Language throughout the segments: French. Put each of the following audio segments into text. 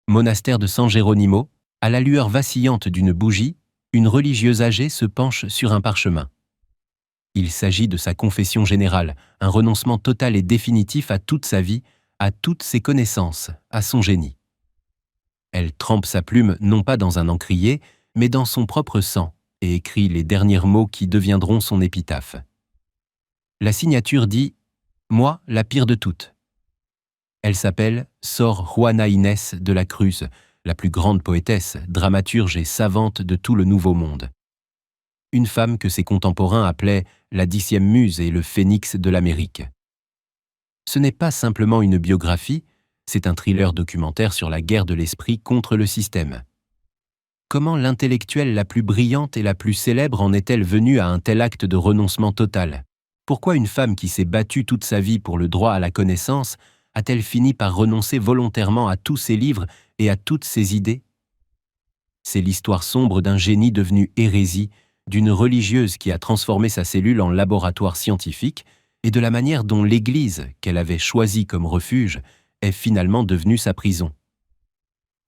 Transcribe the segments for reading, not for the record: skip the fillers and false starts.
Monastère de San Geronimo, à la lueur vacillante d'une bougie, une religieuse âgée se penche sur un parchemin. Il s'agit de sa confession générale, un renoncement total et définitif à toute sa vie, à toutes ses connaissances, à son génie. Elle trempe sa plume non pas dans un encrier, mais dans son propre sang, et écrit les derniers mots qui deviendront son épitaphe. La signature dit « Moi, la pire de toutes ». Elle s'appelle Sor Juana Inés de la Cruz, la plus grande poétesse, dramaturge et savante de tout le Nouveau Monde. Une femme que ses contemporains appelaient la 10e muse et le phénix de l'Amérique. Ce n'est pas simplement une biographie, c'est un thriller documentaire sur la guerre de l'esprit contre le système. Comment l'intellectuelle la plus brillante et la plus célèbre en est-elle venue à un tel acte de renoncement total? Pourquoi une femme qui s'est battue toute sa vie pour le droit à la connaissance a-t-elle fini par renoncer volontairement à tous ses livres et à toutes ses idées? C'est l'histoire sombre d'un génie devenu hérésie, d'une religieuse qui a transformé sa cellule en laboratoire scientifique et de la manière dont l'Église, qu'elle avait choisie comme refuge, est finalement devenue sa prison.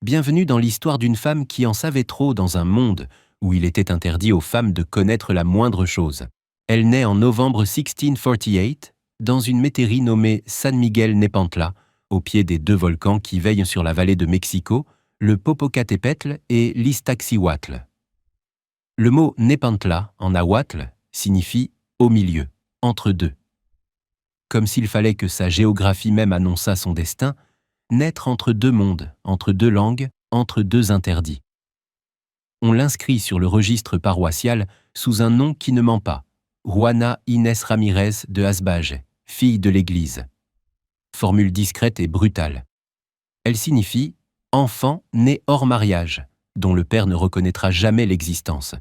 Bienvenue dans l'histoire d'une femme qui en savait trop dans un monde où il était interdit aux femmes de connaître la moindre chose. Elle naît en novembre 1648 dans une métairie nommée San Miguel Nepantla, au pied des 2 volcans qui veillent sur la vallée de Mexico, le Popocatépetl et l'Iztaccíhuatl. Le mot Nepantla, en nahuatl, signifie « au milieu », entre deux. Comme s'il fallait que sa géographie même annonçât son destin, naître entre 2 mondes, entre 2 langues, entre 2 interdits. On l'inscrit sur le registre paroissial sous un nom qui ne ment pas, Juana Inés Ramírez de Asbage, fille de l'Église. Formule discrète et brutale. Elle signifie « enfant né hors mariage », dont le père ne reconnaîtra jamais l'existence.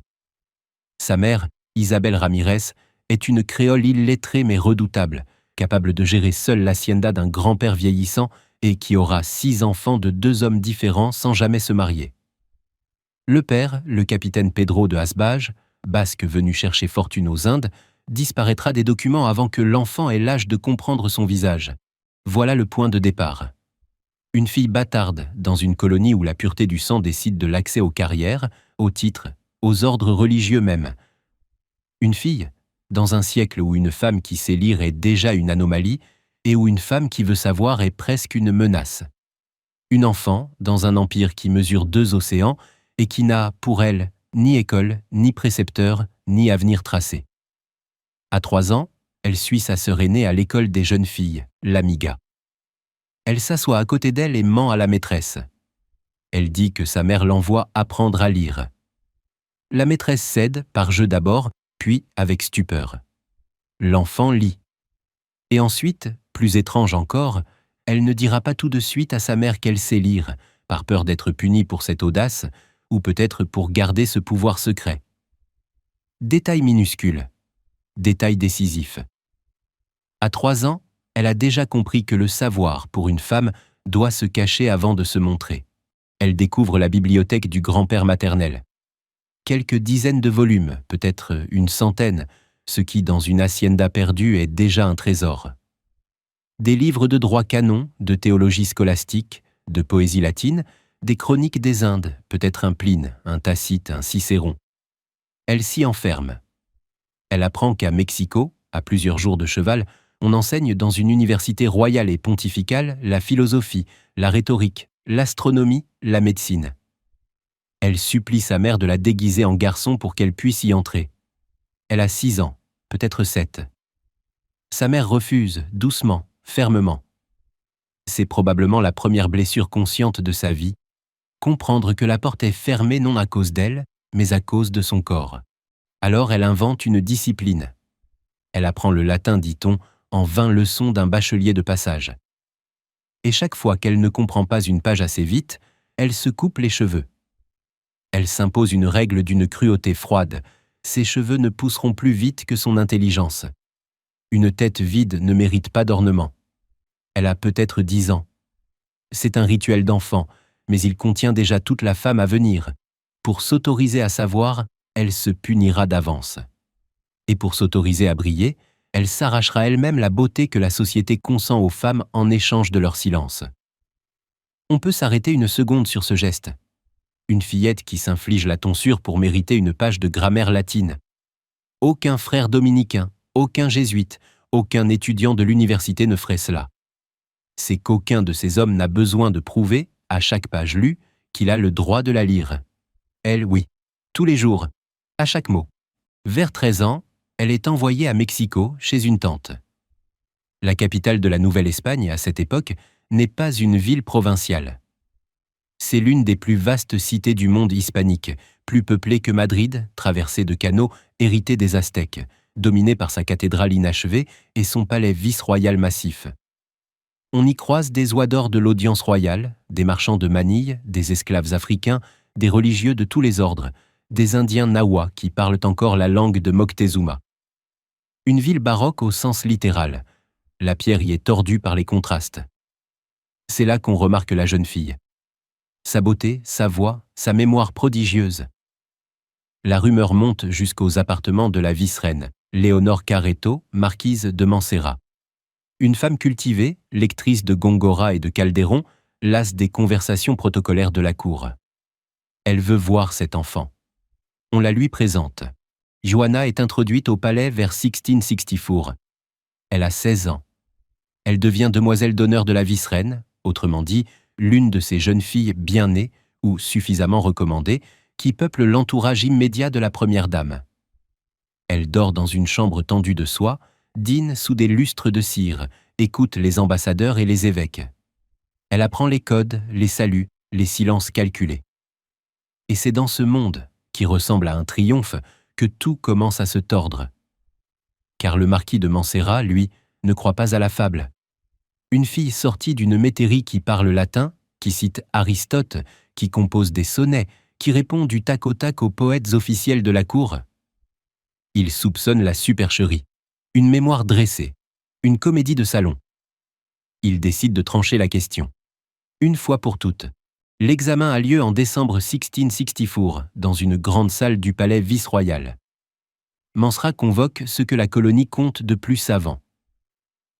Sa mère, Isabelle Ramírez, est une créole illettrée mais redoutable, capable de gérer seule l'hacienda d'un grand-père vieillissant et qui aura 6 enfants de 2 hommes différents sans jamais se marier. Le père, le capitaine Pedro de Asbage, basque venu chercher fortune aux Indes, disparaîtra des documents avant que l'enfant ait l'âge de comprendre son visage. Voilà le point de départ. Une fille bâtarde dans une colonie où la pureté du sang décide de l'accès aux carrières, aux titres, aux ordres religieux même. Une fille dans un siècle où une femme qui sait lire est déjà une anomalie et où une femme qui veut savoir est presque une menace. Une enfant dans un empire qui mesure 2 océans et qui n'a, pour elle, ni école, ni précepteur, ni avenir tracé. À 3 ans, elle suit sa sœur aînée à l'école des jeunes filles, l'Amiga. Elle s'assoit à côté d'elle et ment à la maîtresse. Elle dit que sa mère l'envoie apprendre à lire. La maîtresse cède, par jeu d'abord, puis avec stupeur. L'enfant lit. Et ensuite, plus étrange encore, elle ne dira pas tout de suite à sa mère qu'elle sait lire, par peur d'être punie pour cette audace, ou peut-être pour garder ce pouvoir secret. Détail minuscule. Détail décisif. À 3 ans, elle a déjà compris que le savoir, pour une femme, doit se cacher avant de se montrer. Elle découvre la bibliothèque du grand-père maternel. Quelques dizaines de volumes, peut-être une centaine, ce qui, dans une hacienda perdue, est déjà un trésor. Des livres de droit canon, de théologie scolastique, de poésie latine, des chroniques des Indes, peut-être un Pline, un Tacite, un Cicéron. Elle s'y enferme. Elle apprend qu'à Mexico, à plusieurs jours de cheval, on enseigne dans une université royale et pontificale la philosophie, la rhétorique, l'astronomie, la médecine. Elle supplie sa mère de la déguiser en garçon pour qu'elle puisse y entrer. Elle a 6 ans, peut-être 7. Sa mère refuse, doucement, fermement. C'est probablement la première blessure consciente de sa vie, comprendre que la porte est fermée non à cause d'elle, mais à cause de son corps. Alors elle invente une discipline. Elle apprend le latin, dit-on, en 20 leçons d'un bachelier de passage. Et chaque fois qu'elle ne comprend pas une page assez vite, elle se coupe les cheveux. Elle s'impose une règle d'une cruauté froide. Ses cheveux ne pousseront plus vite que son intelligence. Une tête vide ne mérite pas d'ornement. Elle a peut-être 10 ans. C'est un rituel d'enfant, mais il contient déjà toute la femme à venir. Pour s'autoriser à savoir, elle se punira d'avance. Et pour s'autoriser à briller, elle s'arrachera elle-même la beauté que la société consent aux femmes en échange de leur silence. On peut s'arrêter une seconde sur ce geste. Une fillette qui s'inflige la tonsure pour mériter une page de grammaire latine. Aucun frère dominicain, aucun jésuite, aucun étudiant de l'université ne ferait cela. C'est qu'aucun de ces hommes n'a besoin de prouver, à chaque page lue, qu'il a le droit de la lire. Elle, oui. Tous les jours, à chaque mot. Vers 13 ans, elle est envoyée à Mexico, chez une tante. La capitale de la Nouvelle-Espagne, à cette époque, n'est pas une ville provinciale. C'est l'une des plus vastes cités du monde hispanique, plus peuplée que Madrid, traversée de canaux hérités des Aztèques, dominée par sa cathédrale inachevée et son palais vice-royal massif. On y croise des oies d'or de l'audience royale, des marchands de manille, des esclaves africains, des religieux de tous les ordres, des Indiens Nahuas qui parlent encore la langue de Moctezuma. Une ville baroque au sens littéral. La pierre y est tordue par les contrastes. C'est là qu'on remarque la jeune fille. Sa beauté, sa voix, sa mémoire prodigieuse. La rumeur monte jusqu'aux appartements de la vice-reine, Léonore Carreto, marquise de Mancera. Une femme cultivée, lectrice de Góngora et de Calderon, lasse des conversations protocolaires de la cour. Elle veut voir cet enfant. On la lui présente. Johanna est introduite au palais vers 1664. Elle a 16 ans. Elle devient demoiselle d'honneur de la vice-reine, autrement dit, l'une de ces jeunes filles bien nées ou suffisamment recommandées qui peuplent l'entourage immédiat de la première dame. Elle dort dans une chambre tendue de soie, dîne sous des lustres de cire, écoute les ambassadeurs et les évêques. Elle apprend les codes, les saluts, les silences calculés. Et c'est dans ce monde, qui ressemble à un triomphe, que tout commence à se tordre. Car le marquis de Mancera, lui, ne croit pas à la fable. Une fille sortie d'une métairie qui parle latin, qui cite Aristote, qui compose des sonnets, qui répond du tac au tac aux poètes officiels de la cour. Il soupçonne la supercherie, une mémoire dressée, une comédie de salon. Il décide de trancher la question. Une fois pour toutes. L'examen a lieu en décembre 1664, dans une grande salle du palais vice-royal. Mancera convoque ce que la colonie compte de plus savants.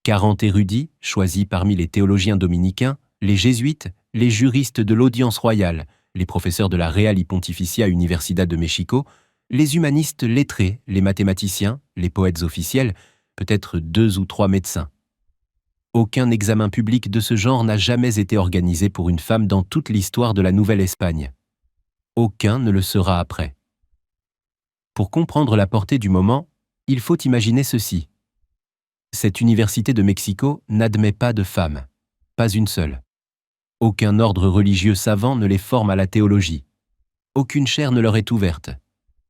40 érudits, choisis parmi les théologiens dominicains, les jésuites, les juristes de l'audience royale, les professeurs de la Real y Pontificia Universidad de Mexico, les humanistes lettrés, les mathématiciens, les poètes officiels, peut-être 2 ou 3 médecins. Aucun examen public de ce genre n'a jamais été organisé pour une femme dans toute l'histoire de la Nouvelle-Espagne. Aucun ne le sera après. Pour comprendre la portée du moment, il faut imaginer ceci. Cette université de Mexico n'admet pas de femmes, pas une seule. Aucun ordre religieux savant ne les forme à la théologie. Aucune chaire ne leur est ouverte.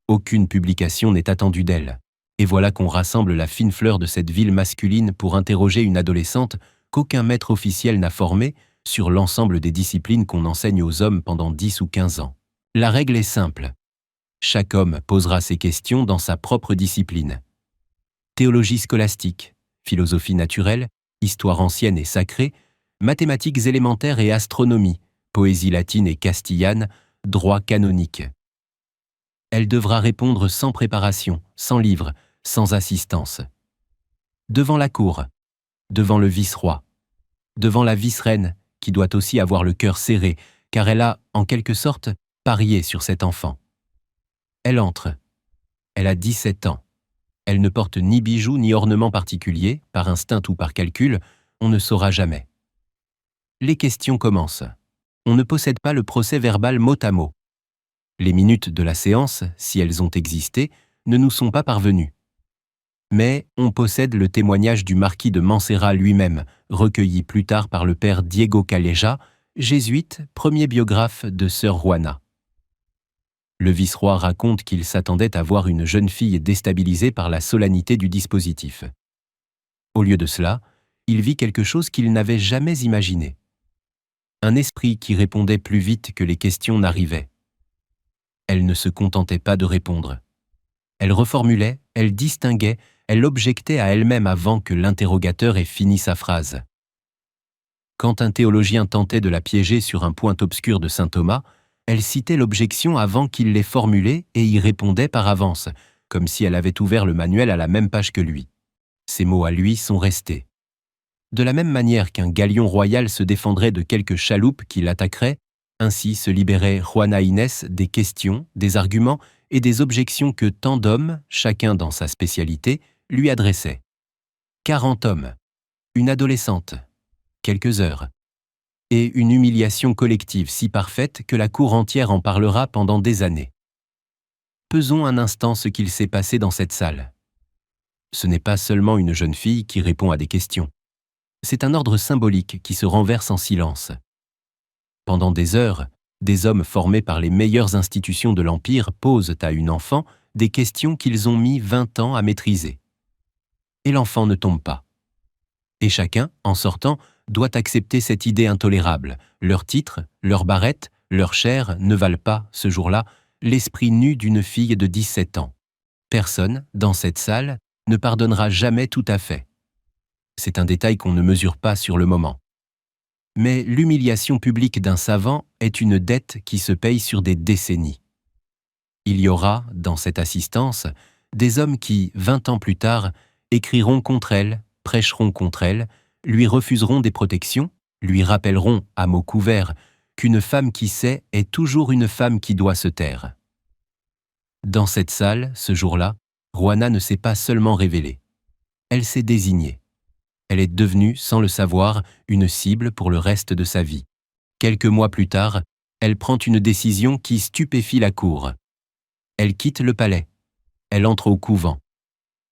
Aucune publication n'est attendue d'elles. Et voilà qu'on rassemble la fine fleur de cette ville masculine pour interroger une adolescente qu'aucun maître officiel n'a formée sur l'ensemble des disciplines qu'on enseigne aux hommes pendant 10 ou 15 ans. La règle est simple. Chaque homme posera ses questions dans sa propre discipline. Théologie scolastique, philosophie naturelle, histoire ancienne et sacrée, mathématiques élémentaires et astronomie, poésie latine et castillane, droit canonique. Elle devra répondre sans préparation, sans livre, sans assistance. Devant la cour, devant le vice-roi, devant la vice-reine, qui doit aussi avoir le cœur serré, car elle a, en quelque sorte, parié sur cet enfant. Elle entre. Elle a 17 ans. Elle ne porte ni bijoux ni ornements particuliers, par instinct ou par calcul, on ne saura jamais. Les questions commencent. On ne possède pas le procès-verbal mot à mot. Les minutes de la séance, si elles ont existé, ne nous sont pas parvenues. Mais on possède le témoignage du marquis de Mancera lui-même, recueilli plus tard par le père Diego Calleja, jésuite, premier biographe de sœur Juana. Le vice-roi raconte qu'il s'attendait à voir une jeune fille déstabilisée par la solennité du dispositif. Au lieu de cela, il vit quelque chose qu'il n'avait jamais imaginé. Un esprit qui répondait plus vite que les questions n'arrivaient. Elle ne se contentait pas de répondre. Elle reformulait, elle distinguait, elle objectait à elle-même avant que l'interrogateur ait fini sa phrase. Quand un théologien tentait de la piéger sur un point obscur de saint Thomas, elle citait l'objection avant qu'il l'ait formulée et y répondait par avance, comme si elle avait ouvert le manuel à la même page que lui. Ces mots à lui sont restés. De la même manière qu'un galion royal se défendrait de quelques chaloupes qui l'attaqueraient, ainsi se libérait Juana Inés des questions, des arguments et des objections que tant d'hommes, chacun dans sa spécialité, lui adressaient. 40 hommes, une adolescente, quelques heures, et une humiliation collective si parfaite que la cour entière en parlera pendant des années. Pesons un instant ce qu'il s'est passé dans cette salle. Ce n'est pas seulement une jeune fille qui répond à des questions. C'est un ordre symbolique qui se renverse en silence. Pendant des heures, des hommes formés par les meilleures institutions de l'Empire posent à une enfant des questions qu'ils ont mis 20 ans à maîtriser. Et l'enfant ne tombe pas. Et chacun, en sortant, doit accepter cette idée intolérable. Leur titre, leur barrette, leur chair ne valent pas, ce jour-là, l'esprit nu d'une fille de 17 ans. Personne, dans cette salle, ne pardonnera jamais tout à fait. C'est un détail qu'on ne mesure pas sur le moment. Mais l'humiliation publique d'un savant est une dette qui se paye sur des décennies. Il y aura, dans cette assistance, des hommes qui, 20 ans plus tard, écriront contre elle, prêcheront contre elle, lui refuseront des protections, lui rappelleront, à mots couverts, qu'une femme qui sait est toujours une femme qui doit se taire. Dans cette salle, ce jour-là, Juana ne s'est pas seulement révélée. Elle s'est désignée. Elle est devenue, sans le savoir, une cible pour le reste de sa vie. Quelques mois plus tard, elle prend une décision qui stupéfie la cour. Elle quitte le palais. Elle entre au couvent.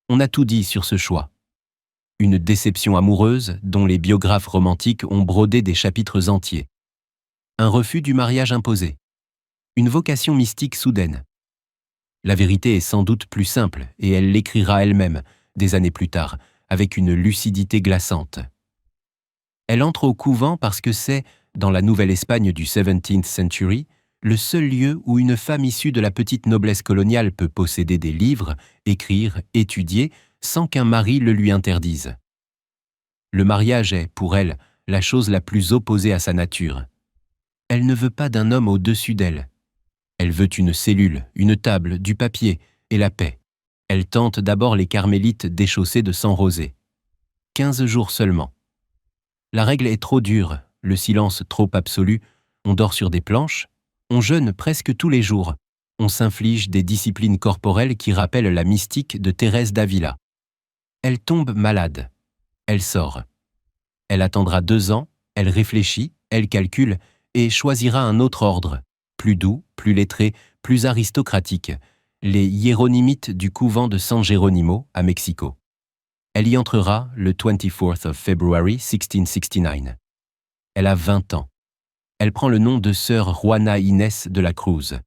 On a tout dit sur ce choix. Une déception amoureuse dont les biographes romantiques ont brodé des chapitres entiers. Un refus du mariage imposé. Une vocation mystique soudaine. La vérité est sans doute plus simple et elle l'écrira elle-même, des années plus tard, avec une lucidité glaçante. Elle entre au couvent parce que c'est, dans la Nouvelle-Espagne du 17th century, le seul lieu où une femme issue de la petite noblesse coloniale peut posséder des livres, écrire, étudier, sans qu'un mari le lui interdise. Le mariage est, pour elle, la chose la plus opposée à sa nature. Elle ne veut pas d'un homme au-dessus d'elle. Elle veut une cellule, une table, du papier et la paix. Elle tente d'abord les carmélites déchaussés de sang rosé. 15 jours seulement. La règle est trop dure, le silence trop absolu, on dort sur des planches, on jeûne presque tous les jours, on s'inflige des disciplines corporelles qui rappellent la mystique de Thérèse d'Avila. Elle tombe malade. Elle sort. Elle attendra 2 ans, elle réfléchit, elle calcule et choisira un autre ordre, plus doux, plus lettré, plus aristocratique, les hiéronymites du couvent de San Geronimo à Mexico. Elle y entrera le 24th of February 1669. Elle a 20 ans. Elle prend le nom de sœur Juana Inés de la Cruz.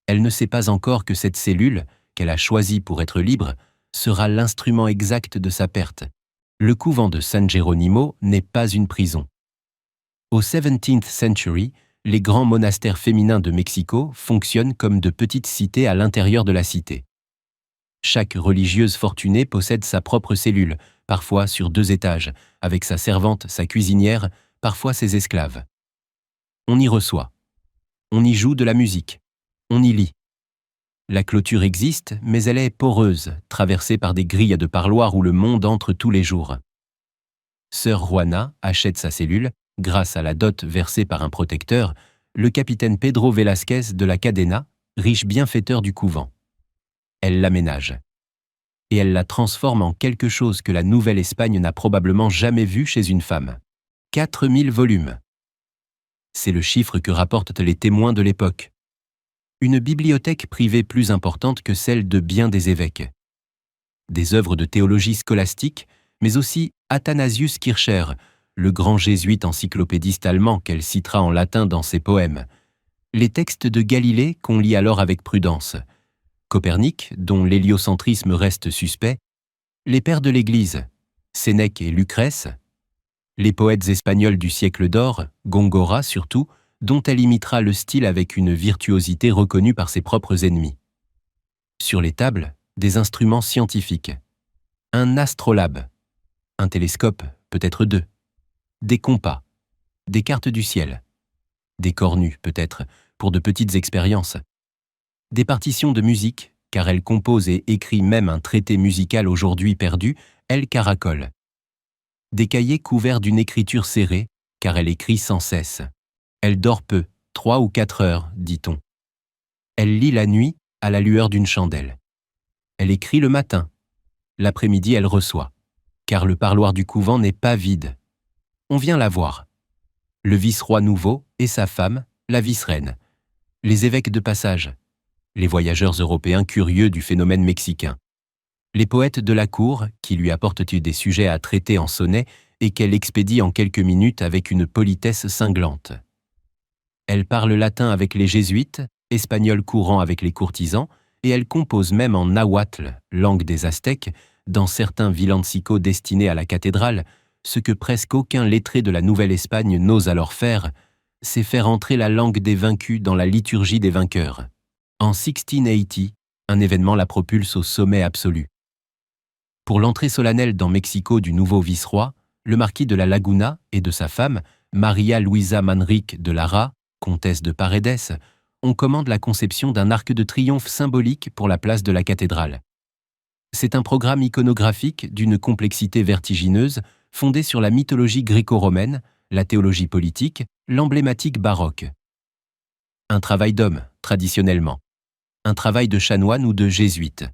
Elle ne sait pas encore que cette cellule, qu'elle a choisie pour être libre, sera l'instrument exact de sa perte. Le couvent de San Geronimo n'est pas une prison. Au 17th century, les grands monastères féminins de Mexico fonctionnent comme de petites cités à l'intérieur de la cité. Chaque religieuse fortunée possède sa propre cellule, parfois sur 2 étages, avec sa servante, sa cuisinière, parfois ses esclaves. On y reçoit. On y joue de la musique. On y lit. La clôture existe, mais elle est poreuse, traversée par des grilles de parloir où le monde entre tous les jours. Sœur Juana achète sa cellule, grâce à la dot versée par un protecteur, le capitaine Pedro Velázquez de la Cadena, riche bienfaiteur du couvent. Elle l'aménage. Et elle la transforme en quelque chose que la Nouvelle-Espagne n'a probablement jamais vu chez une femme. 4000 volumes. C'est le chiffre que rapportent les témoins de l'époque. Une bibliothèque privée plus importante que celle de bien des évêques. Des œuvres de théologie scolastique, mais aussi Athanasius Kircher, le grand jésuite encyclopédiste allemand qu'elle citera en latin dans ses poèmes. Les textes de Galilée qu'on lit alors avec prudence. Copernic, dont l'héliocentrisme reste suspect. Les pères de l'Église, Sénèque et Lucrèce. Les poètes espagnols du siècle d'or, Góngora surtout, dont elle imitera le style avec une virtuosité reconnue par ses propres ennemis. Sur les tables, des instruments scientifiques. Un astrolabe, un télescope, peut-être 2, des compas, des cartes du ciel, des cornues, peut-être, pour de petites expériences, des partitions de musique, car elle compose et écrit même un traité musical aujourd'hui perdu, Elle Caracole. des cahiers couverts d'une écriture serrée, car elle écrit sans cesse. Elle dort peu, 3 ou 4 heures, dit-on. Elle lit la nuit à la lueur d'une chandelle. Elle écrit le matin. L'après-midi, elle reçoit, car le parloir du couvent n'est pas vide. On vient la voir. Le vice-roi nouveau et sa femme, la vice-reine. Les évêques de passage. Les voyageurs européens curieux du phénomène mexicain. Les poètes de la cour qui lui apportent des sujets à traiter en sonnet et qu'elle expédie en quelques minutes avec une politesse cinglante. Elle parle latin avec les jésuites, espagnol courant avec les courtisans, et elle compose même en nahuatl, langue des Aztèques, dans certains villancicos destinés à la cathédrale, ce que presque aucun lettré de la Nouvelle-Espagne n'ose alors faire, c'est faire entrer la langue des vaincus dans la liturgie des vainqueurs. En 1680, un événement la propulse au sommet absolu. Pour l'entrée solennelle dans Mexico du nouveau vice-roi, le marquis de la Laguna et de sa femme, María Luisa Manrique de Lara, comtesse de Paredes, on commande la conception d'un arc de triomphe symbolique pour la place de la cathédrale. C'est un programme iconographique d'une complexité vertigineuse fondé sur la mythologie gréco-romaine, la théologie politique, l'emblématique baroque. Un travail d'homme, traditionnellement. Un travail de chanoine ou de jésuite.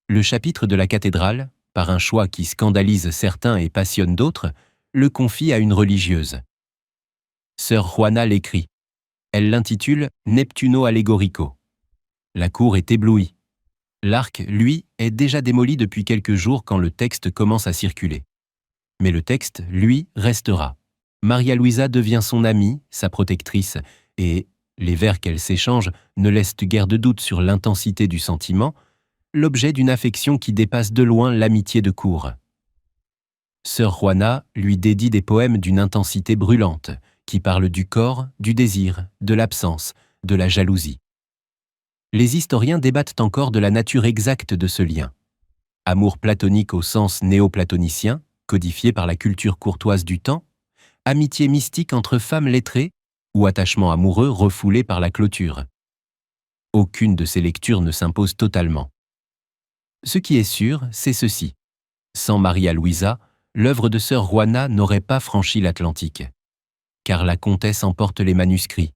Le chapitre de la cathédrale, par un choix qui scandalise certains et passionne d'autres, le confie à une religieuse. Sœur Juana l'écrit. Elle l'intitule « Neptuno Allegorico ». La cour est éblouie. L'arc, lui, est déjà démoli depuis quelques jours quand le texte commence à circuler. Mais le texte, lui, restera. María Luisa devient son amie, sa protectrice, et les vers qu'elle s'échange ne laissent guère de doute sur l'intensité du sentiment, l'objet d'une affection qui dépasse de loin l'amitié de cour. Sœur Juana lui dédie des poèmes d'une intensité brûlante, qui parlent du corps, du désir, de l'absence, de la jalousie. Les historiens débattent encore de la nature exacte de ce lien. Amour platonique au sens néoplatonicien, codifié par la culture courtoise du temps, amitié mystique entre femmes lettrées, ou attachement amoureux refoulé par la clôture. Aucune de ces lectures ne s'impose totalement. Ce qui est sûr, c'est ceci. Sans María Luisa, l'œuvre de sœur Juana n'aurait pas franchi l'Atlantique. Car la comtesse emporte les manuscrits.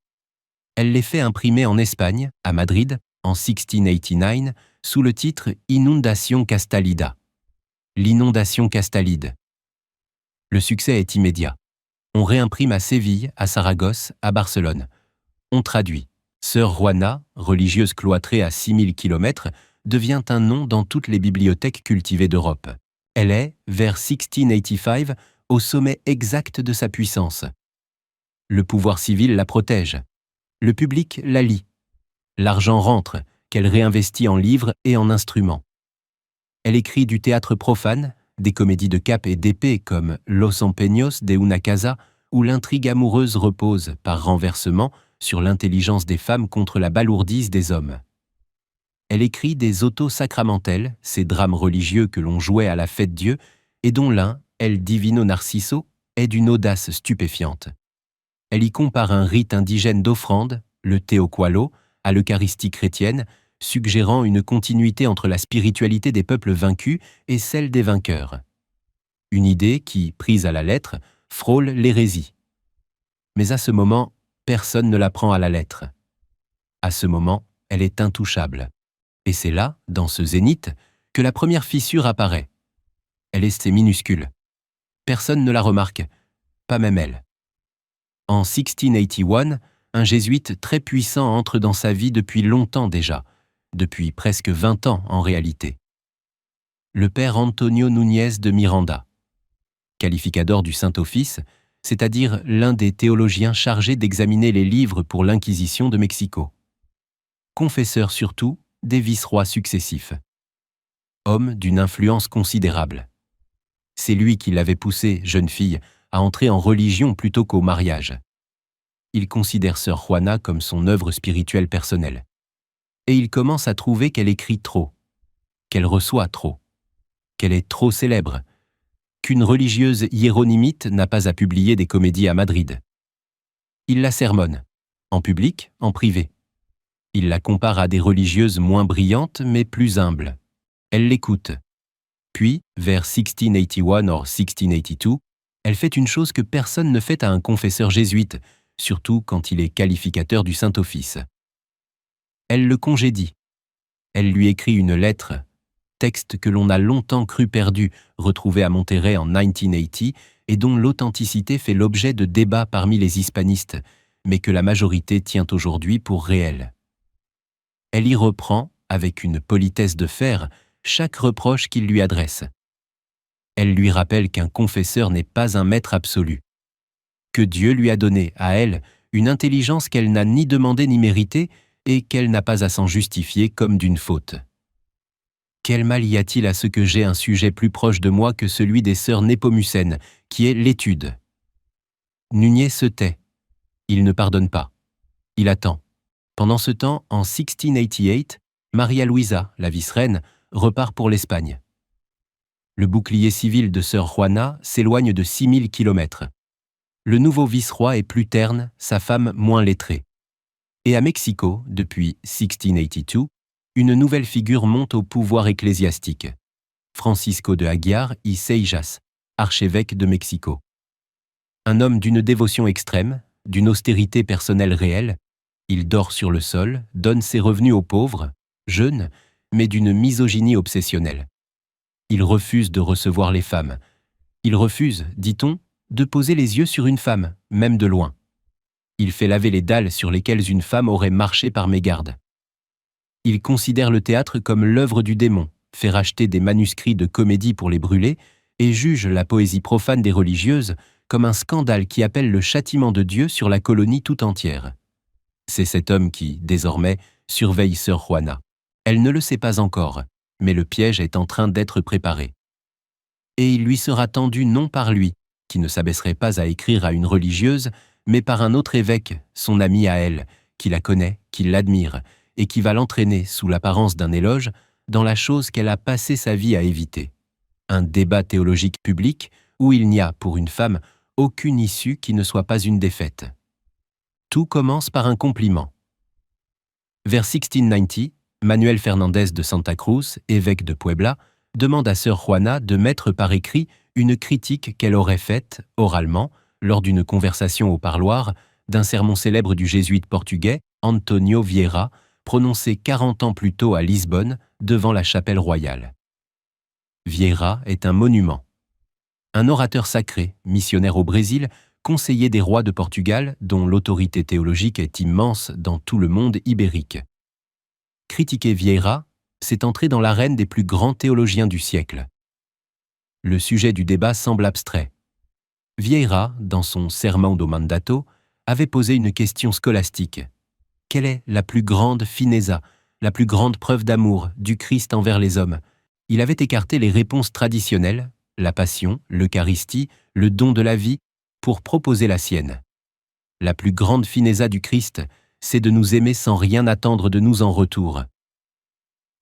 Elle les fait imprimer en Espagne, à Madrid, en 1689, sous le titre « Inundación Castalida ». L'inondation castalide. Le succès est immédiat. On réimprime à Séville, à Saragosse, à Barcelone. On traduit. Sœur Juana, religieuse cloîtrée à 6000 km, devient un nom dans toutes les bibliothèques cultivées d'Europe. Elle est, vers 1685, au sommet exact de sa puissance. Le pouvoir civil la protège. Le public la lit. L'argent rentre, qu'elle réinvestit en livres et en instruments. Elle écrit du théâtre profane, des comédies de cape et d'épée comme Los Empeños de una casa, où l'intrigue amoureuse repose, par renversement, sur l'intelligence des femmes contre la balourdise des hommes. Elle écrit des autos sacramentels, ces drames religieux que l'on jouait à la fête-Dieu, et dont l'un, El Divino Narciso, est d'une audace stupéfiante. Elle y compare un rite indigène d'offrande, le Teocualo, à l'Eucharistie chrétienne, suggérant une continuité entre la spiritualité des peuples vaincus et celle des vainqueurs. Une idée qui, prise à la lettre, frôle l'hérésie. Mais à ce moment, personne ne la prend à la lettre. À ce moment, elle est intouchable. Et c'est là, dans ce zénith, que la première fissure apparaît. Elle est assez minuscule. Personne ne la remarque, pas même elle. En 1681, un jésuite très puissant entre dans sa vie depuis longtemps déjà, depuis presque 20 ans en réalité. Le père Antonio Núñez de Miranda, qualificador du Saint-Office, c'est-à-dire l'un des théologiens chargés d'examiner les livres pour l'Inquisition de Mexico. Confesseur surtout des vice-rois successifs. Homme d'une influence considérable. C'est lui qui l'avait poussée, jeune fille, à entrer en religion plutôt qu'au mariage. Il considère sœur Juana comme son œuvre spirituelle personnelle. Et il commence à trouver qu'elle écrit trop, qu'elle reçoit trop, qu'elle est trop célèbre, qu'une religieuse hiéronymite n'a pas à publier des comédies à Madrid. Il la sermonne, en public, en privé. Il la compare à des religieuses moins brillantes mais plus humbles. Elle l'écoute. Puis, vers 1681 or 1682, elle fait une chose que personne ne fait à un confesseur jésuite, surtout quand il est qualificateur du Saint-Office. Elle le congédie. Elle lui écrit une lettre, texte que l'on a longtemps cru perdu, retrouvé à Monterrey en 1980 et dont l'authenticité fait l'objet de débats parmi les hispanistes, mais que la majorité tient aujourd'hui pour réel. Elle y reprend, avec une politesse de fer, chaque reproche qu'il lui adresse. Elle lui rappelle qu'un confesseur n'est pas un maître absolu, que Dieu lui a donné, à elle, une intelligence qu'elle n'a ni demandée ni méritée et qu'elle n'a pas à s'en justifier comme d'une faute. Quel mal y a-t-il à ce que j'ai un sujet plus proche de moi que celui des sœurs Népomucènes, qui est l'étude? Nunier se tait. Il ne pardonne pas. Il attend. Pendant ce temps, en 1688, Maria Luisa, la vice-reine, repart pour l'Espagne. Le bouclier civil de sœur Juana s'éloigne de 6000 kilomètres. Le nouveau vice-roi est plus terne, sa femme moins lettrée. Et à Mexico, depuis 1682, une nouvelle figure monte au pouvoir ecclésiastique. Francisco de Aguiar y Seijas, archevêque de Mexico. Un homme d'une dévotion extrême, d'une austérité personnelle réelle, il dort sur le sol, donne ses revenus aux pauvres, jeûne, mais d'une misogynie obsessionnelle. Il refuse de recevoir les femmes. Il refuse, dit-on, de poser les yeux sur une femme, même de loin. Il fait laver les dalles sur lesquelles une femme aurait marché par mégarde. Il considère le théâtre comme l'œuvre du démon, fait racheter des manuscrits de comédie pour les brûler et juge la poésie profane des religieuses comme un scandale qui appelle le châtiment de Dieu sur la colonie tout entière. C'est cet homme qui, désormais, surveille sœur Juana. Elle ne le sait pas encore, mais le piège est en train d'être préparé. Et il lui sera tendu non par lui, qui ne s'abaisserait pas à écrire à une religieuse, mais par un autre évêque, son ami à elle, qui la connaît, qui l'admire, et qui va l'entraîner, sous l'apparence d'un éloge, dans la chose qu'elle a passé sa vie à éviter. Un débat théologique public où il n'y a, pour une femme, aucune issue qui ne soit pas une défaite. Tout commence par un compliment. Vers 1690, Manuel Fernandez de Santa Cruz, évêque de Puebla, demande à sœur Juana de mettre par écrit une critique qu'elle aurait faite, oralement, lors d'une conversation au parloir, d'un sermon célèbre du jésuite portugais Antonio Vieira, prononcé 40 ans plus tôt à Lisbonne, devant la chapelle royale. Vieira est un monument. Un orateur sacré, missionnaire au Brésil, conseiller des rois de Portugal, dont l'autorité théologique est immense dans tout le monde ibérique. Critiquer Vieira, c'est entrer dans l'arène des plus grands théologiens du siècle. Le sujet du débat semble abstrait. Vieira, dans son Sermão do Mandato, avait posé une question scolastique. Quelle est la plus grande fineza, la plus grande preuve d'amour du Christ envers les hommes? Il avait écarté les réponses traditionnelles, la passion, l'Eucharistie, le don de la vie, pour proposer la sienne. La plus grande fineza du Christ, c'est de nous aimer sans rien attendre de nous en retour.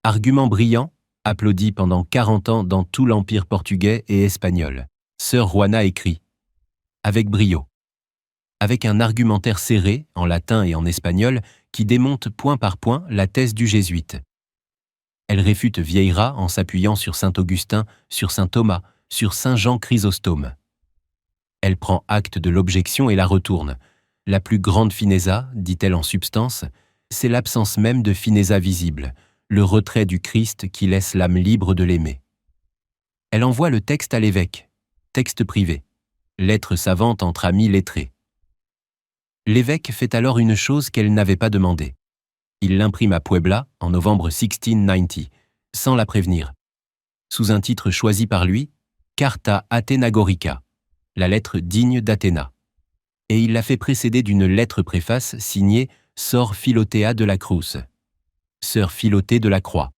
Argument brillant, applaudi pendant 40 ans dans tout l'empire portugais et espagnol. Sœur Juana écrit, avec brio, avec un argumentaire serré, en latin et en espagnol, qui démonte point par point la thèse du jésuite. Elle réfute Vieira en s'appuyant sur saint Augustin, sur saint Thomas, sur saint Jean Chrysostome. Elle prend acte de l'objection et la retourne. La plus grande fineza, dit-elle en substance, c'est l'absence même de fineza visible, le retrait du Christ qui laisse l'âme libre de l'aimer. Elle envoie le texte à l'évêque, texte privé, lettre savante entre amis lettrés. L'évêque fait alors une chose qu'elle n'avait pas demandée. Il l'imprime à Puebla en novembre 1690, sans la prévenir. Sous un titre choisi par lui, Carta Athenagorica, la lettre digne d'Athéna. Et il l'a fait précéder d'une lettre préface signée Sor Philotea de la Cruz, sœur Philotée de la Croix.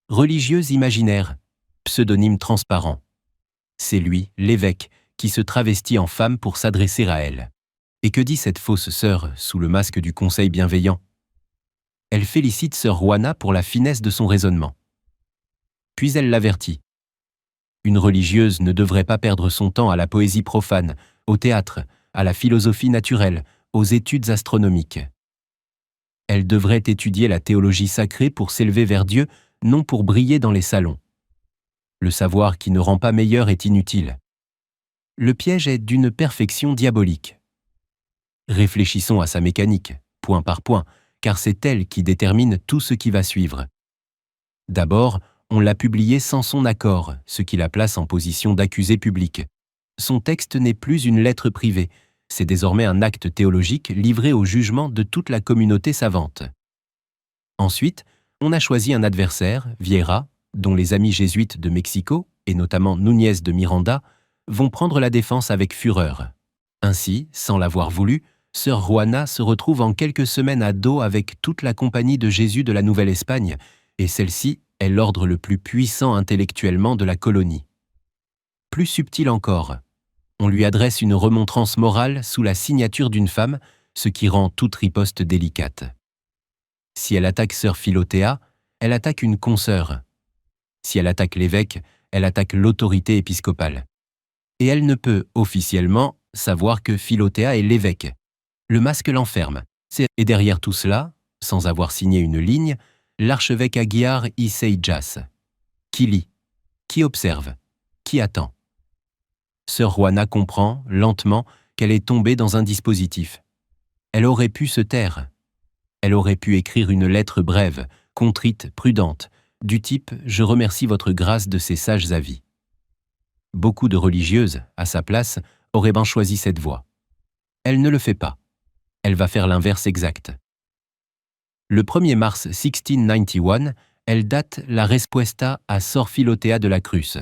Religieuse imaginaire, pseudonyme transparent. C'est lui, l'évêque, qui se travestit en femme pour s'adresser à elle. Et que dit cette fausse sœur sous le masque du conseil bienveillant? Elle félicite sœur Juana pour la finesse de son raisonnement. Puis elle l'avertit. Une religieuse ne devrait pas perdre son temps à la poésie profane, au théâtre, à la philosophie naturelle, aux études astronomiques. Elle devrait étudier la théologie sacrée pour s'élever vers Dieu, non pour briller dans les salons. Le savoir qui ne rend pas meilleur est inutile. Le piège est d'une perfection diabolique. Réfléchissons à sa mécanique, point par point, car c'est elle qui détermine tout ce qui va suivre. D'abord, on l'a publié sans son accord, ce qui la place en position d'accusé public. Son texte n'est plus une lettre privée, c'est désormais un acte théologique livré au jugement de toute la communauté savante. Ensuite, on a choisi un adversaire, Vieira, dont les amis jésuites de Mexico, et notamment Núñez de Miranda, vont prendre la défense avec fureur. Ainsi, sans l'avoir voulu, sœur Juana se retrouve en quelques semaines à dos avec toute la compagnie de Jésus de la Nouvelle-Espagne, et celle-ci est l'ordre le plus puissant intellectuellement de la colonie. Plus subtil encore, on lui adresse une remontrance morale sous la signature d'une femme, ce qui rend toute riposte délicate. Si elle attaque sœur Philotéa, elle attaque une consoeur. Si elle attaque l'évêque, elle attaque l'autorité épiscopale. Et elle ne peut, officiellement, savoir que Philotéa est l'évêque. Le masque l'enferme. Et derrière tout cela, sans avoir signé une ligne, l'archevêque Aguiar y Seijas. Qui lit? Qui observe? Qui attend? Sœur Juana comprend, lentement, qu'elle est tombée dans un dispositif. Elle aurait pu se taire. Elle aurait pu écrire une lettre brève, contrite, prudente, du type « Je remercie votre grâce de ces sages avis ». Beaucoup de religieuses, à sa place, auraient bien choisi cette voie. Elle ne le fait pas. Elle va faire l'inverse exact. Le 1er mars 1691, elle date la respuesta à Sor Philotéa de la Cruz,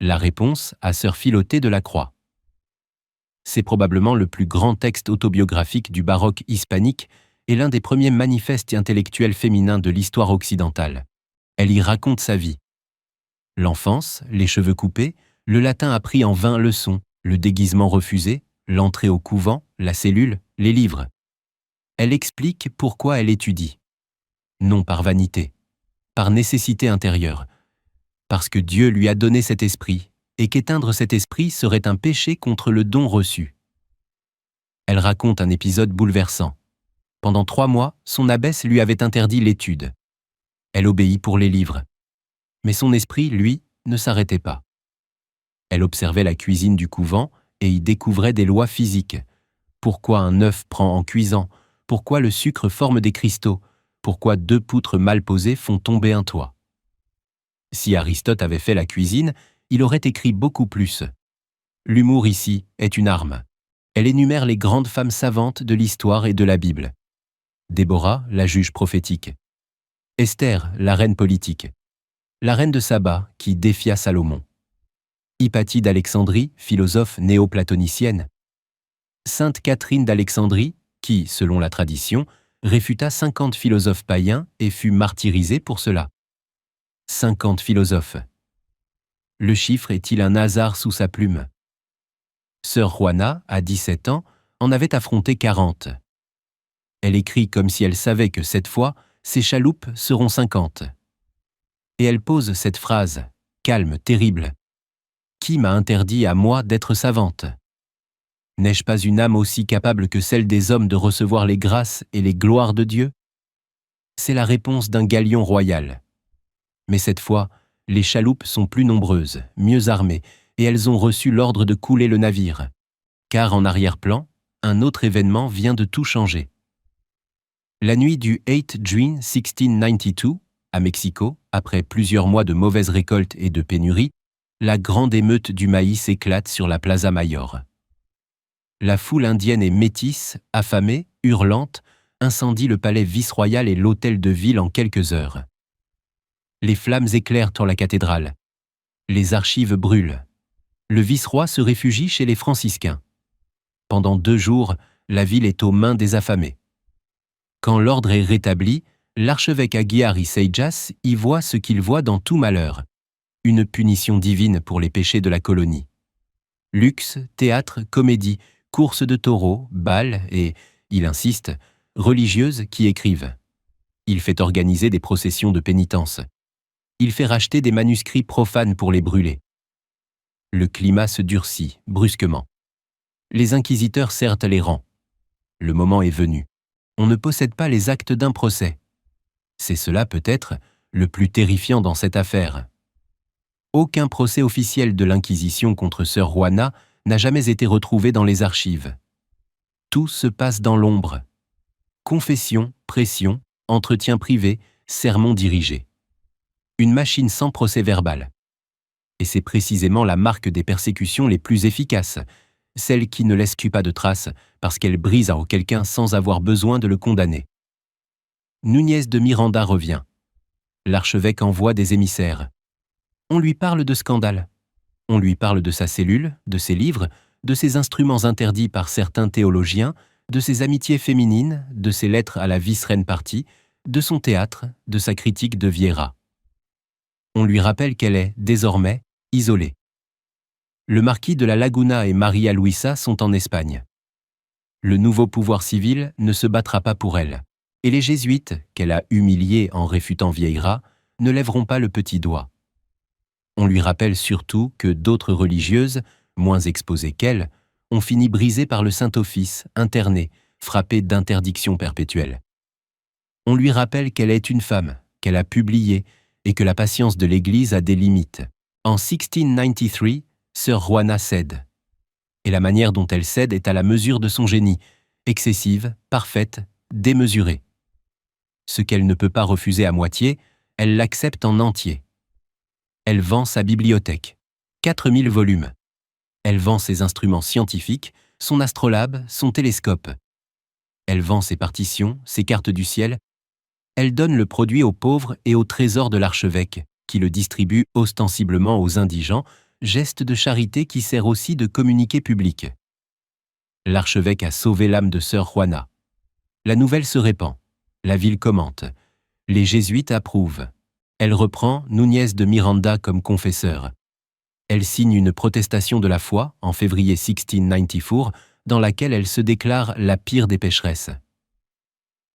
la réponse à Sœur Philotée de la Croix. C'est probablement le plus grand texte autobiographique du baroque hispanique et l'un des premiers manifestes intellectuels féminins de l'histoire occidentale. Elle y raconte sa vie. L'enfance, les cheveux coupés, le latin appris en 20 leçons, le déguisement refusé, l'entrée au couvent, la cellule, les livres. Elle explique pourquoi elle étudie. Non par vanité, par nécessité intérieure, parce que Dieu lui a donné cet esprit, et qu'éteindre cet esprit serait un péché contre le don reçu. Elle raconte un épisode bouleversant. Pendant 3 mois, son abbesse lui avait interdit l'étude. Elle obéit pour les livres. Mais son esprit, lui, ne s'arrêtait pas. Elle observait la cuisine du couvent et y découvrait des lois physiques. Pourquoi un œuf prend en cuisant? Pourquoi le sucre forme des cristaux? Pourquoi 2 poutres mal posées font tomber un toit? Si Aristote avait fait la cuisine, il aurait écrit beaucoup plus. L'humour ici est une arme. Elle énumère les grandes femmes savantes de l'histoire et de la Bible. Déborah, la juge prophétique. Esther, la reine politique. La reine de Saba, qui défia Salomon. Hypatie d'Alexandrie, philosophe néo-platonicienne. Sainte Catherine d'Alexandrie, qui, selon la tradition, réfuta 50 philosophes païens et fut martyrisée pour cela. 50 philosophes. Le chiffre est-il un hasard sous sa plume? Sœur Juana, à 17 ans, en avait affronté 40. Elle écrit comme si elle savait que cette fois, ses chaloupes seront 50. Et elle pose cette phrase, calme, terrible. Qui m'a interdit à moi d'être savante? N'ai-je pas une âme aussi capable que celle des hommes de recevoir les grâces et les gloires de Dieu? C'est la réponse d'un galion royal. Mais cette fois, les chaloupes sont plus nombreuses, mieux armées, et elles ont reçu l'ordre de couler le navire. Car en arrière-plan, un autre événement vient de tout changer. La nuit du 8 juin 1692, à Mexico, après plusieurs mois de mauvaises récoltes et de pénuries, la grande émeute du maïs éclate sur la Plaza Mayor. La foule indienne et métisse, affamée, hurlante, incendie le palais vice-royal et l'hôtel de ville en quelques heures. Les flammes éclairent dans la cathédrale. Les archives brûlent. Le vice-roi se réfugie chez les franciscains. Pendant 2 jours, la ville est aux mains des affamés. Quand l'ordre est rétabli, l'archevêque Aguiar y Seijas y voit ce qu'il voit dans tout malheur, une punition divine pour les péchés de la colonie. Luxe, théâtre, comédie, courses de taureaux, bals et, il insiste, religieuses qui écrivent. Il fait organiser des processions de pénitence. Il fait racheter des manuscrits profanes pour les brûler. Le climat se durcit, brusquement. Les inquisiteurs serrent les rangs. Le moment est venu. On ne possède pas les actes d'un procès. C'est cela peut-être le plus terrifiant dans cette affaire. Aucun procès officiel de l'Inquisition contre sœur Juana n'a jamais été retrouvé dans les archives. Tout se passe dans l'ombre. Confession, pression, entretien privé, sermon dirigé. Une machine sans procès verbal. Et c'est précisément la marque des persécutions les plus efficaces, celle qui ne laisse pas de traces parce qu'elle brise en quelqu'un sans avoir besoin de le condamner. Núñez de Miranda revient. L'archevêque envoie des émissaires. On lui parle de scandale. On lui parle de sa cellule, de ses livres, de ses instruments interdits par certains théologiens, de ses amitiés féminines, de ses lettres à la vice-reine partie, de son théâtre, de sa critique de Viera. On lui rappelle qu'elle est, désormais, isolée. Le marquis de la Laguna et Maria Luisa sont en Espagne. Le nouveau pouvoir civil ne se battra pas pour elle, et les jésuites, qu'elle a humiliés en réfutant Vieira, ne lèveront pas le petit doigt. On lui rappelle surtout que d'autres religieuses, moins exposées qu'elle, ont fini brisées par le Saint-Office, internées, frappées d'interdiction perpétuelle. On lui rappelle qu'elle est une femme, qu'elle a publié, et que la patience de l'Église a des limites. En 1693, sœur Juana cède. Et la manière dont elle cède est à la mesure de son génie, excessive, parfaite, démesurée. Ce qu'elle ne peut pas refuser à moitié, elle l'accepte en entier. Elle vend sa bibliothèque, 4000 volumes. Elle vend ses instruments scientifiques, son astrolabe, son télescope. Elle vend ses partitions, ses cartes du ciel. Elle donne le produit aux pauvres et au trésor de l'archevêque, qui le distribue ostensiblement aux indigents, geste de charité qui sert aussi de communiqué public. L'archevêque a sauvé l'âme de sœur Juana. La nouvelle se répand. La ville commente. Les jésuites approuvent. Elle reprend Núñez de Miranda comme confesseur. Elle signe une protestation de la foi en février 1694 dans laquelle elle se déclare la pire des pécheresses.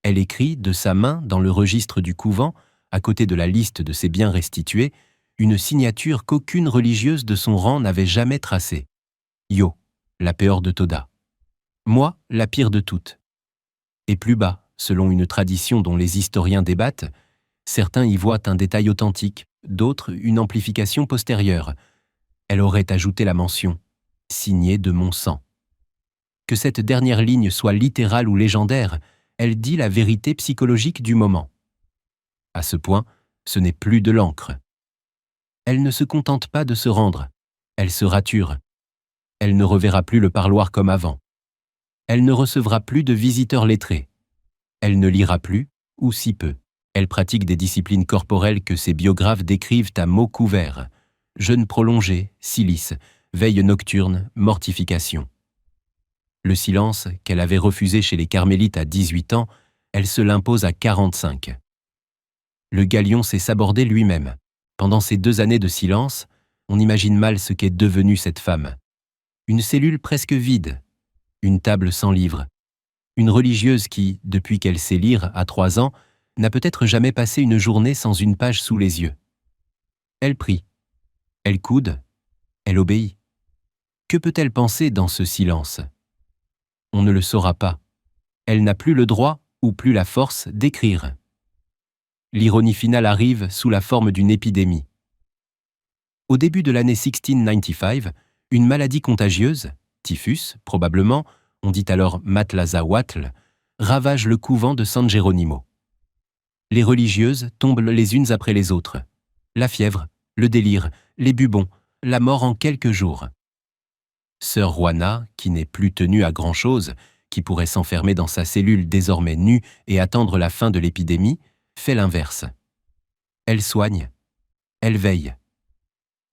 Elle écrit de sa main dans le registre du couvent, à côté de la liste de ses biens restitués, une signature qu'aucune religieuse de son rang n'avait jamais tracée. Yo, la peor de toda. Moi, la pire de toutes. Et plus bas, selon une tradition dont les historiens débattent, certains y voient un détail authentique, d'autres une amplification postérieure. Elle aurait ajouté la mention « signée de mon sang ». Que cette dernière ligne soit littérale ou légendaire, elle dit la vérité psychologique du moment. À ce point, ce n'est plus de l'encre. Elle ne se contente pas de se rendre, elle se rature. Elle ne reverra plus le parloir comme avant. Elle ne recevra plus de visiteurs lettrés. Elle ne lira plus, ou si peu. Elle pratique des disciplines corporelles que ses biographes décrivent à mots couverts. Jeûne prolongé, silice, veille nocturne, mortification. Le silence, qu'elle avait refusé chez les carmélites à 18 ans, elle se l'impose à 45. Le galion s'est sabordé lui-même. Pendant ces 2 années de silence, on imagine mal ce qu'est devenue cette femme. Une cellule presque vide, une table sans livre, une religieuse qui, depuis qu'elle sait lire à 3 ans, n'a peut-être jamais passé une journée sans une page sous les yeux. Elle prie, elle coude, elle obéit. Que peut-elle penser dans ce silence ? On ne le saura pas. Elle n'a plus le droit ou plus la force d'écrire. L'ironie finale arrive sous la forme d'une épidémie. Au début de l'année 1695, une maladie contagieuse, typhus probablement, on dit alors Matlaza-Huatl, ravage le couvent de San Geronimo. Les religieuses tombent les unes après les autres. La fièvre, le délire, les bubons, la mort en quelques jours. Sœur Juana, qui n'est plus tenue à grand-chose, qui pourrait s'enfermer dans sa cellule désormais nue et attendre la fin de l'épidémie, fait l'inverse. Elle soigne, elle veille.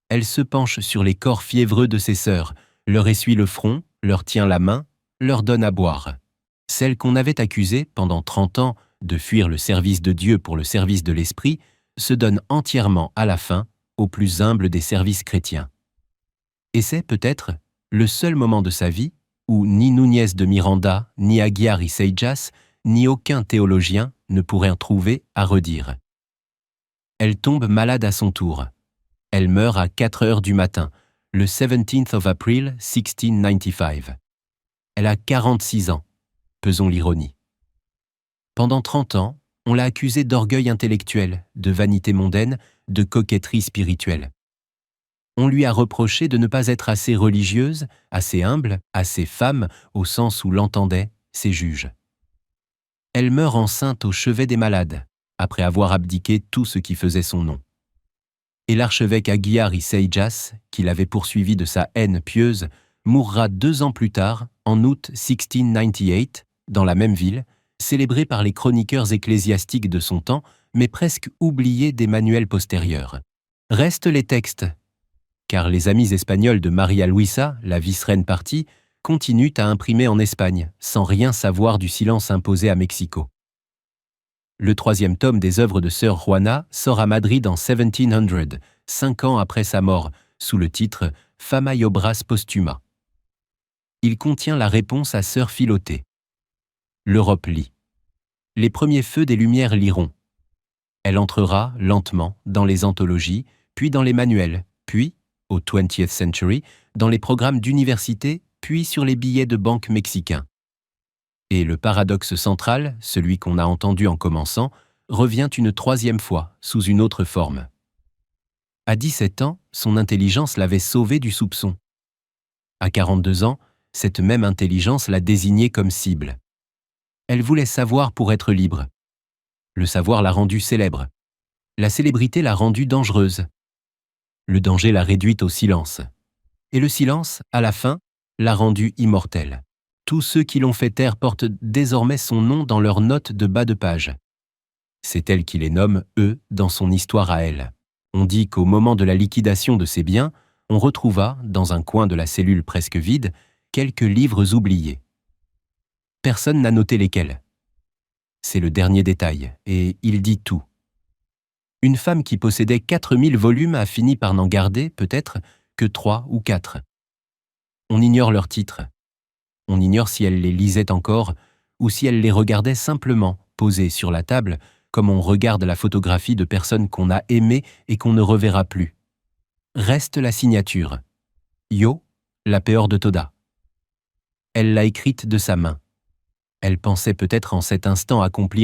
Elle se penche sur les corps fiévreux de ses sœurs, leur essuie le front, leur tient la main, leur donne à boire. Celle qu'on avait accusée, pendant 30 ans, de fuir le service de Dieu pour le service de l'esprit, se donne entièrement à la fin au plus humble des services chrétiens. Et c'est peut-être le seul moment de sa vie où ni Núñez de Miranda, ni Aguiar y Seijas, ni aucun théologien ne pourrait en trouver à redire. Elle tombe malade à son tour. Elle meurt à 4 heures du matin, le 17th of April 1695. Elle a 46 ans, pesons l'ironie. Pendant 30 ans, on l'a accusée d'orgueil intellectuel, de vanité mondaine, de coquetterie spirituelle. On lui a reproché de ne pas être assez religieuse, assez humble, assez femme, au sens où l'entendaient ses juges. Elle meurt enceinte au chevet des malades, après avoir abdiqué tout ce qui faisait son nom. Et l'archevêque Aguiar y Seijas, qui l'avait poursuivi de sa haine pieuse, mourra 2 ans plus tard, en août 1698, dans la même ville, célébré par les chroniqueurs ecclésiastiques de son temps, mais presque oublié des manuels postérieurs. Restent les textes, car les amis espagnols de Maria Luisa, la vice-reine partie, continuent à imprimer en Espagne, sans rien savoir du silence imposé à Mexico. Le 3e tome des œuvres de Sœur Juana sort à Madrid en 1700, 5 ans après sa mort, sous le titre Fama y Obras Postuma. Il contient la réponse à Sœur Philotée. L'Europe lit. Les premiers feux des Lumières liront. Elle entrera, lentement, dans les anthologies, puis dans les manuels, puis, au 20th century, dans les programmes d'université, puis sur les billets de banque mexicains. Et le paradoxe central, celui qu'on a entendu en commençant, revient une 3e fois, sous une autre forme. À 17 ans, son intelligence l'avait sauvée du soupçon. À 42 ans, cette même intelligence l'a désignée comme cible. Elle voulait savoir pour être libre. Le savoir l'a rendue célèbre. La célébrité l'a rendue dangereuse. Le danger l'a réduite au silence. Et le silence, à la fin, l'a rendue immortelle. Tous ceux qui l'ont fait taire portent désormais son nom dans leurs notes de bas de page. C'est elle qui les nomme, eux, dans son histoire à elle. On dit qu'au moment de la liquidation de ses biens, on retrouva, dans un coin de la cellule presque vide, quelques livres oubliés. Personne n'a noté lesquels. C'est le dernier détail, et il dit tout. Une femme qui possédait 4000 volumes a fini par n'en garder, peut-être, que 3 ou 4. On ignore leurs titres. On ignore si elle les lisait encore ou si elle les regardait simplement, posées sur la table, comme on regarde la photographie de personnes qu'on a aimées et qu'on ne reverra plus. Reste la signature. Yo, la Peor de Toda. Elle l'a écrite de sa main. Elle pensait peut-être en cet instant accomplir